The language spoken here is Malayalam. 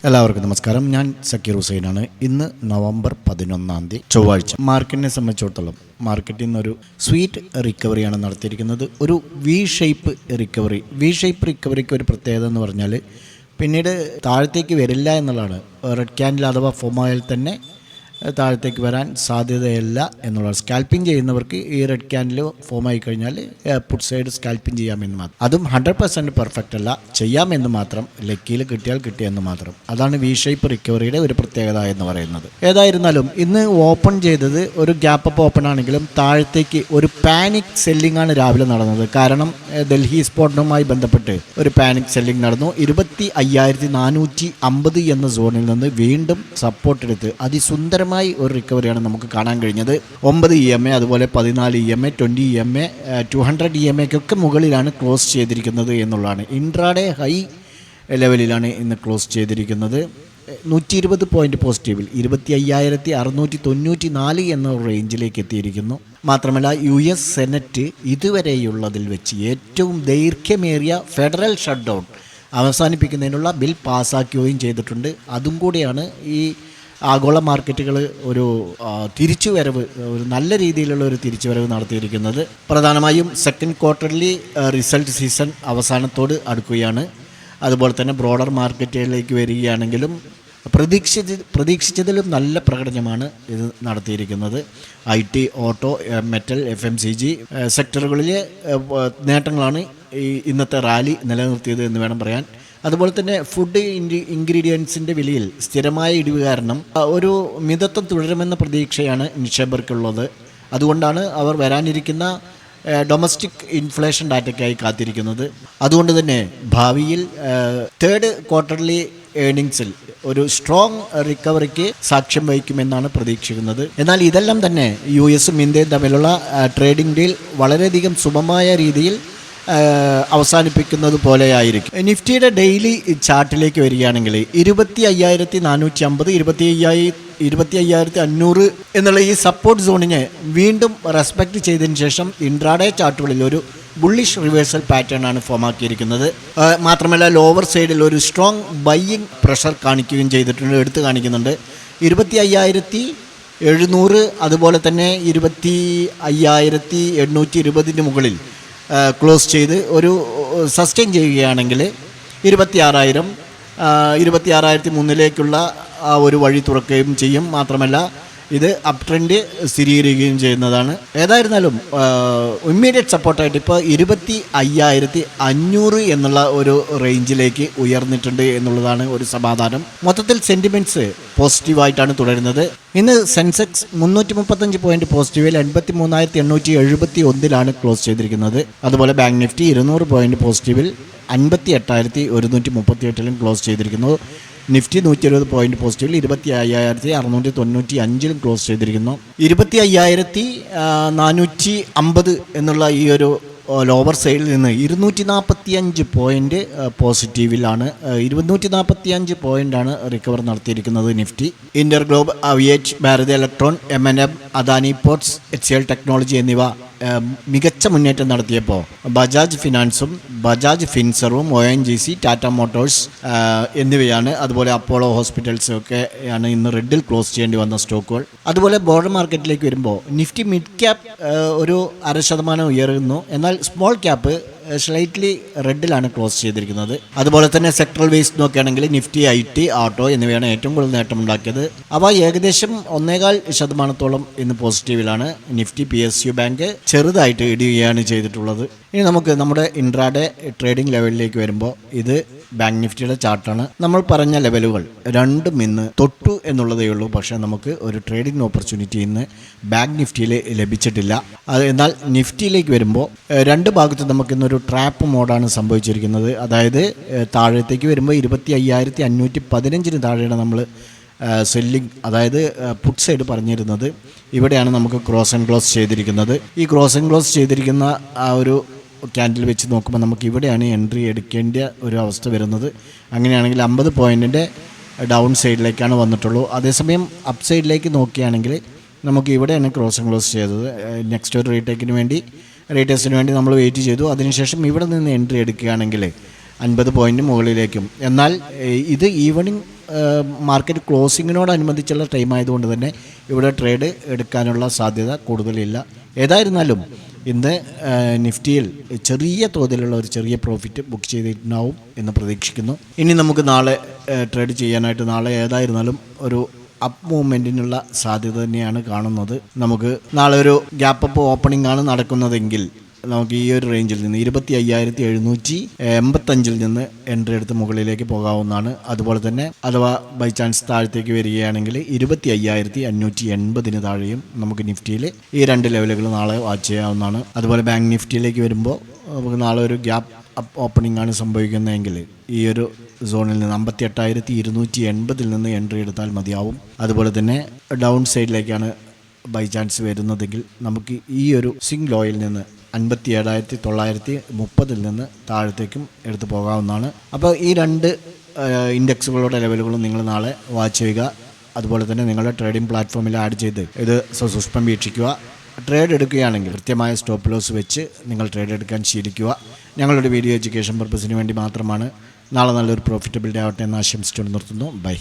എല്ലാവർക്കും നമസ്കാരം. ഞാൻ സക്കീർ ഹുസൈനാണ്. ഇന്ന് നവംബർ 11 ചൊവ്വാഴ്ച. മാർക്കറ്റിനെ സംബന്ധിച്ചിടത്തോളം മാർക്കറ്റിൽ നിന്നൊരു സ്വീറ്റ് റിക്കവറിയാണ് നടത്തിയിരിക്കുന്നത്. ഒരു വി ഷേപ്പ് റിക്കവറിക്ക് ഒരു പ്രത്യേകത എന്ന് പറഞ്ഞാൽ പിന്നീട് താഴത്തേക്ക് വരില്ല എന്നുള്ളതാണ്. റെഡ് ക്യാൻഡിൽ അഥവാ ഫോമായിൽ തന്നെ താഴത്തേക്ക് വരാൻ സാധ്യതയില്ല എന്നുള്ളത്. സ്കാൽപ്പിംഗ് ചെയ്യുന്നവർക്ക് ഈ റെഡ് ക്യാൻഡിൽ ഫോം ആയി കഴിഞ്ഞാൽ പുട്ട് സൈഡ് സ്കാൽപ്പിംഗ് ചെയ്യാമെന്ന് മാത്രം. അതും 100% പെർഫെക്റ്റ് അല്ല, ചെയ്യാമെന്ന് മാത്രം. ലക്കിയിൽ കിട്ടിയാൽ കിട്ടിയെന്ന് മാത്രം. അതാണ് വി ഷേപ്പ് റിക്കവറിയുടെ ഒരു പ്രത്യേകത എന്ന് പറയുന്നത്. ഏതായിരുന്നാലും ഇന്ന് ഓപ്പൺ ചെയ്തത് ഒരു ഗ്യാപ്പ് അപ്പ് ഓപ്പൺ ആണെങ്കിലും താഴത്തേക്ക് ഒരു പാനിക് സെല്ലിംഗ് ആണ് രാവിലെ നടന്നത്. കാരണം ഡൽഹി സ്ഫോടനവുമായി ബന്ധപ്പെട്ട് ഒരു പാനിക് സെല്ലിംഗ് നടന്നു. 25,450 എന്ന സോണിൽ നിന്ന് വീണ്ടും സപ്പോർട്ട് എടുത്ത് അതിസുന്ദരമായി ഒരു റിക്കവറിയാണ് നമുക്ക് കാണാൻ കഴിഞ്ഞത്. 9 EMA, അതുപോലെ 14 EMA, 20 EMA, 200 EMAക്കൊക്കെ മുകളിലാണ് ക്ലോസ് ചെയ്തിരിക്കുന്നത് എന്നുള്ളതാണ്. ഇൻട്രാഡേ ഹൈ ലെവലിലാണ് ഇന്ന് ക്ലോസ് ചെയ്തിരിക്കുന്നത്. 120 പോയിന്റ് പോസിറ്റീവിൽ 25,694 എന്ന റേഞ്ചിലേക്ക് എത്തിയിരിക്കുന്നു. മാത്രമല്ല US സെനറ്റ് ഇതുവരെയുള്ളതിൽ വെച്ച് ഏറ്റവും ദൈർഘ്യമേറിയ ഫെഡറൽ ഷട്ട് ഡൗൺ അവസാനിപ്പിക്കുന്നതിനുള്ള ബിൽ പാസ്സാക്കുകയും ചെയ്തിട്ടുണ്ട്. അതും കൂടിയാണ് ഈ ആഗോള മാർക്കറ്റുകൾ ഒരു തിരിച്ചുവരവ്, ഒരു നല്ല രീതിയിലുള്ള ഒരു തിരിച്ചുവരവ് നടത്തിയിരിക്കുന്നത്. പ്രധാനമായും സെക്കൻഡ് ക്വാർട്ടർലി റിസൾട്ട് സീസൺ അവസാനത്തോട് അടുക്കുകയാണ്. അതുപോലെ തന്നെ ബ്രോഡർ മാർക്കറ്റുകളിലേക്ക് വരികയാണെങ്കിലും പ്രതീക്ഷിച്ചതിലും നല്ല പ്രകടനമാണ് ഇത് നടത്തിയിരിക്കുന്നത്. IT, ഓട്ടോ, മെറ്റൽ, FMCG സെക്ടറുകളിലെ നേട്ടങ്ങളാണ് ഇന്നത്തെ റാലി നിലനിർത്തിയത് എന്ന് വേണം പറയാൻ. അതുപോലെ തന്നെ ഫുഡ് ഇൻഗ്രീഡിയൻസിൻ്റെ വിലയിൽ സ്ഥിരമായ ഇടിവ് കാരണം ഒരു മിതത്വം തുടരുമെന്ന പ്രതീക്ഷയാണ് നിക്ഷേപകർക്കുള്ളത്. അതുകൊണ്ടാണ് അവർ വരാനിരിക്കുന്ന ഡൊമസ്റ്റിക് ഇൻഫ്ലേഷൻ ഡാറ്റയ്ക്കായി കാത്തിരിക്കുന്നത്. അതുകൊണ്ട് തന്നെ ഭാവിയിൽ തേർഡ് ക്വാർട്ടർലി ഏർണിങ്സിൽ ഒരു സ്ട്രോങ് റിക്കവറിക്ക് സാക്ഷ്യം വഹിക്കുമെന്നാണ് പ്രതീക്ഷിക്കുന്നത്. എന്നാൽ ഇതെല്ലാം തന്നെ US-ഉം ഇന്ത്യയും തമ്മിലുള്ള ട്രേഡിംഗ് ഡീൽ വളരെയധികം സുഗമമായ രീതിയിൽ അവസാനിപ്പിക്കുന്നത് പോലെയായിരിക്കും. നിഫ്റ്റിയുടെ ഡെയിലി ചാർട്ടിലേക്ക് വരികയാണെങ്കിൽ 25,450, 25,500 എന്നുള്ള ഈ സപ്പോർട്ട് സോണിനെ വീണ്ടും റെസ്പെക്റ്റ് ചെയ്തതിന് ശേഷം ഇൻട്രാഡേ ചാർട്ടുകളിൽ ഒരു ബുള്ളിഷ് റിവേഴ്സൽ പാറ്റേൺ ആണ് ഫോം ആക്കിയിരിക്കുന്നത്. മാത്രമല്ല ലോവർ സൈഡിൽ ഒരു സ്ട്രോങ് ബൈയിങ് പ്രഷർ കാണിക്കുകയും ചെയ്തിട്ടുണ്ട്, എടുത്തു കാണിക്കുന്നുണ്ട്. 25,700, അതുപോലെ തന്നെ 25,820 മുകളിൽ ക്ലോസ് ചെയ്ത് ഒരു സസ്റ്റെയിൻ ചെയ്യുകയാണെങ്കിൽ 26,000, 26,300 ആ ഒരു വഴി തുറക്കുകയും ചെയ്യും. മാത്രമല്ല ഇത് അപ് ട്രെൻഡ് സ്ഥിരീകരിക്കുകയും ചെയ്യുന്നതാണ്. ഏതായിരുന്നാലും ഇമ്മീഡിയറ്റ് സപ്പോർട്ടായിട്ട് ഇപ്പോൾ 25,500 എന്നുള്ള ഒരു റേഞ്ചിലേക്ക് ഉയർന്നിട്ടുണ്ട് എന്നുള്ളതാണ് ഒരു സമാധാനം. മൊത്തത്തിൽ സെൻറ്റിമെൻറ്റ്സ് പോസിറ്റീവായിട്ടാണ് തുടരുന്നത്. ഇന്ന് സെൻസെക്സ് 335 പോയിന്റ് പോസിറ്റീവിൽ 83,871 ക്ലോസ് ചെയ്തിരിക്കുന്നത്. അതുപോലെ ബാങ്ക് നിഫ്റ്റി 200 പോയിന്റ് പോസിറ്റീവിൽ 58,138 ക്ലോസ് ചെയ്തിരിക്കുന്നു. നിഫ്റ്റി 120 പോയിന്റ് പോസിറ്റീവിൽ 25,695 ക്ലോസ് ചെയ്തിരിക്കുന്നു. 25,450 എന്നുള്ള ഈ ഒരു ലോവർ സൈഡിൽ നിന്ന് 245 പോയിന്റ് പോസിറ്റീവിലാണ്, 245 പോയിന്റാണ് റിക്കവർ നടത്തിയിരിക്കുന്നത് നിഫ്റ്റി. ഇന്റർഗ്ലോബ്, അവിയേറ്റ്, ഭാരതി ഇലക്ട്രോൺ, M&M, Adani ports, HCL technology എന്നിവ മികച്ച മുന്നേറ്റം നടത്തിയപ്പോൾ ബജാജ് ഫിനാൻസും ബജാജ് ഫിൻസറും ONGC, ടാറ്റ മോട്ടോഴ്സ് എന്നിവയാണ്, അതുപോലെ അപ്പോളോ ഹോസ്പിറ്റൽസും ഒക്കെയാണ് ഇന്ന് റെഡിൽ ക്ലോസ് ചെയ്യേണ്ടി വന്ന സ്റ്റോക്കുകൾ. അതുപോലെ ബോർഡർ മാർക്കറ്റിലേക്ക് വരുമ്പോൾ നിഫ്റ്റി മിഡ് ക്യാപ്പ് ഒരു 0.5% ഉയരുന്നു. എന്നാൽ സ്മോൾ ക്യാപ്പ് സ്ലൈറ്റ്ലി റെഡിലാണ് ക്ലോസ് ചെയ്തിരിക്കുന്നത്. അതുപോലെ തന്നെ സെക്ടറൽ വേസ്റ്റ് നോക്കുകയാണെങ്കിൽ നിഫ്റ്റി, IT, ഓട്ടോ എന്നിവയാണ് ഏറ്റവും കൂടുതൽ നേട്ടമുണ്ടാക്കിയത്. അവ ഏകദേശം 1.25% ഇന്ന് പോസിറ്റീവിലാണ്. നിഫ്റ്റി PSU ബാങ്ക് ചെറുതായിട്ട് ഇടിയുകയാണ് ചെയ്തിട്ടുള്ളത്. ഇനി നമുക്ക് നമ്മുടെ ഇൻട്രാഡേ ട്രേഡിംഗ് ലെവലിലേക്ക് വരുമ്പോൾ ഇത് ബാങ്ക് നിഫ്റ്റിയുടെ ചാർട്ടാണ്. നമ്മൾ പറഞ്ഞ ലെവലുകൾ രണ്ടും ഇന്ന് തൊട്ടു എന്നുള്ളതേ ഉള്ളൂ. പക്ഷേ നമുക്ക് ഒരു ട്രേഡിംഗ് ഓപ്പർച്യൂണിറ്റി ഇന്ന് ബാങ്ക് നിഫ്റ്റിയിൽ ലഭിച്ചിട്ടില്ല. എന്നാൽ നിഫ്റ്റിയിലേക്ക് വരുമ്പോൾ രണ്ട് ഭാഗത്തും നമുക്കിന്നൊരു ട്രാപ്പ് മോഡാണ് സംഭവിച്ചിരിക്കുന്നത്. അതായത് താഴത്തേക്ക് വരുമ്പോൾ 25,515 താഴെയാണ് നമ്മൾ സെല്ലിംഗ്, അതായത് പുട്ട് സൈഡ് പറഞ്ഞിരുന്നത്. ഇവിടെയാണ് നമുക്ക് ക്രോസ് ആൻഡ് ക്ലോസ് ചെയ്തിരിക്കുന്നത്. ഈ ക്രോസ് ആൻഡ് ക്ലോസ് ചെയ്തിരിക്കുന്ന ആ ഒരു ക്യാൻഡിൽ വെച്ച് നോക്കുമ്പോൾ നമുക്ക് ഇവിടെയാണ് എൻട്രി എടുക്കേണ്ട ഒരു അവസ്ഥ വരുന്നത്. അങ്ങനെയാണെങ്കിൽ 50 പോയിൻറ്റിൻ്റെ ഡൗൺ സൈഡിലേക്കാണ് വന്നിട്ടുള്ളൂ. അതേസമയം അപ്പ് സൈഡിലേക്ക് നോക്കുകയാണെങ്കിൽ നമുക്ക് ഇവിടെയാണ് ക്രോസ് ആൻഡ് ക്ലോസ് ചെയ്തത്. നെക്സ്റ്റ് ഒരു റീടേസ്റ്റിന് വേണ്ടി നമ്മൾ വെയിറ്റ് ചെയ്തു. അതിനുശേഷം ഇവിടെ നിന്ന് എൻട്രി എടുക്കുകയാണെങ്കിൽ 50 പോയിൻറ്റ് മുകളിലേക്കും. എന്നാൽ ഇത് ഈവനിങ് മാർക്കറ്റ് ക്ലോസിങ്ങിനോടനുബന്ധിച്ചുള്ള ടൈം ആയതുകൊണ്ട് തന്നെ ഇവിടെ ട്രേഡ് എടുക്കാനുള്ള സാധ്യത കൂടുതലില്ല. ഏതായിരുന്നാലും ഇന്ന് നിഫ്റ്റിയിൽ ചെറിയ തോതിലുള്ള ഒരു ചെറിയ പ്രോഫിറ്റ് ബുക്ക് ചെയ്തിട്ടുണ്ടാവും എന്ന് പ്രതീക്ഷിക്കുന്നു. ഇനി നമുക്ക് നാളെ ട്രേഡ് ചെയ്യാനായിട്ട് നാളെ ഏതായിരുന്നാലും ഒരു അപ്പ് മൂവ്മെൻറ്റിനുള്ള സാധ്യത തന്നെയാണ് കാണുന്നത്. നമുക്ക് നാളെ ഒരു ഗ്യാപ്പ് അപ്പ് ഓപ്പണിംഗ് ആണ് നടക്കുന്നതെങ്കിൽ നമുക്ക് ഈ ഒരു റേഞ്ചിൽ നിന്ന് 25,785 നിന്ന് എൻട്രി എടുത്ത് മുകളിലേക്ക് പോകാവുന്നതാണ്. അതുപോലെ തന്നെ അഥവാ ബൈ ചാൻസ് താഴത്തേക്ക് വരികയാണെങ്കിൽ 25,580 താഴെയും നമുക്ക് നിഫ്റ്റിയിൽ ഈ 2 ലെവലുകൾ നാളെ വാച്ച് ചെയ്യാവുന്നതാണ്. അതുപോലെ ബാങ്ക് നിഫ്റ്റിയിലേക്ക് വരുമ്പോൾ നമുക്ക് നാളെ ഒരു ഗ്യാപ്പ് അപ്പ് ഓപ്പണിംഗ് ആണ് സംഭവിക്കുന്നതെങ്കിൽ ഈ ഒരു സോണിൽ നിന്ന് 58,280 നിന്ന് എൻട്രി എടുത്താൽ മതിയാവും. അതുപോലെ തന്നെ ഡൗൺ സൈഡിലേക്കാണ് ബൈ ചാൻസ് വരുന്നതെങ്കിൽ നമുക്ക് ഈ ഒരു സ്വിംഗ് ലോയിൽ നിന്ന് 57,930 നിന്ന് താഴത്തേക്കും എടുത്തു പോകാവുന്നതാണ്. അപ്പോൾ ഈ 2 ഇൻഡെക്സുകളുടെ ലെവലുകളും നിങ്ങൾ നാളെ വാച്ച് ചെയ്യുക. അതുപോലെ തന്നെ നിങ്ങളുടെ ട്രേഡിംഗ് പ്ലാറ്റ്ഫോമിൽ ആഡ് ചെയ്ത് ഇത് സസൂക്ഷ്മം വീക്ഷിക്കുക. ട്രേഡ് എടുക്കുകയാണെങ്കിൽ കൃത്യമായ സ്റ്റോപ്പ് ലോസ് വെച്ച് നിങ്ങൾ ട്രേഡ് എടുക്കാൻ ശീലിക്കുക. ഞങ്ങളുടെ വീഡിയോ എഡ്യൂക്കേഷൻ പർപ്പസിന് വേണ്ടി മാത്രമാണ്. നാളെ നല്ലൊരു പ്രോഫിറ്റബിലിറ്റി ആവട്ടെ എന്ന് ആശംസിച്ചുകൊണ്ട് നിർത്തുന്നു. ബൈ.